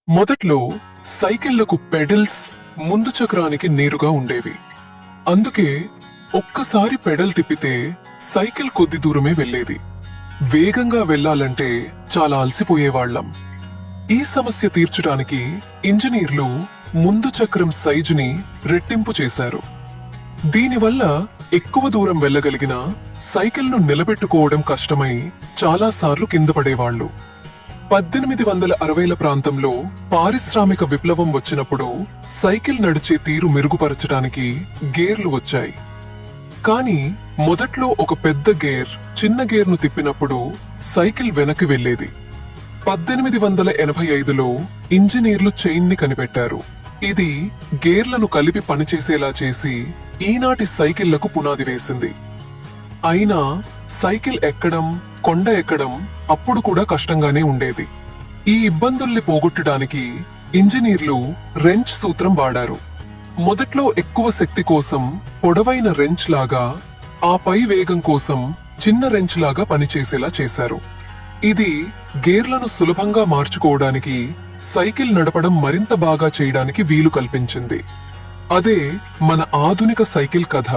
మొదట్లో సైకిళ్లకు పెడల్స్ ముందు చక్రానికి నేరుగా ఉండేవి. అందుకే ఒక్కసారి పెడల్ తిప్పితే సైకిల్ కొద్ది దూరమే వెళ్లేది. వేగంగా వెళ్లాలంటే చాలా అలసిపోయేవాళ్లం. ఈ సమస్య తీర్చడానికి ఇంజనీర్లు ముందు చక్రం సైజుని రెట్టింపు చేశారు. దీనివల్ల ఎక్కువ దూరం వెళ్లగలిగిన సైకిల్ను నిలబెట్టుకోవడం కష్టమై చాలాసార్లు కింద పడేవాళ్లు. 1860ల ప్రాంతంలో పారిశ్రామిక విప్లవం వచ్చినప్పుడు సైకిల్ నడిచే తీరు మెరుగుపరచడానికి గేర్లు వచ్చాయి. కానీ మొదట్లో ఒక పెద్ద గేర్ చిన్న గేర్ను తిప్పినప్పుడు సైకిల్ వెనక్కి వెళ్లేది. 1885లో ఇంజనీర్లు చైన్ ని కనిపెట్టారు. ఇది గేర్లను కలిపి పనిచేసేలా చేసి ఈనాటి సైకిళ్లకు పునాది వేసింది. అయినా సైకిల్ ఎక్కడం, కొండ ఎక్కడం అప్పుడు కూడా కష్టంగానే ఉండేది. ఈ ఇబ్బందుల్ని పోగొట్టడానికి ఇంజనీర్లు రెంచ్ సూత్రం వాడారు. మొదట్లో ఎక్కువ శక్తి కోసం పొడవైన రెంచ్ లాగా, ఆపై వేగం కోసం చిన్న రెంచ్ లాగా పనిచేసేలా చేశారు. ఇది గేర్లను సులభంగా మార్చుకోవడానికి, సైకిల్ నడపడం మరింత బాగా చేయడానికి వీలు కల్పించింది. అదే మన ఆధునిక సైకిల్ కథ.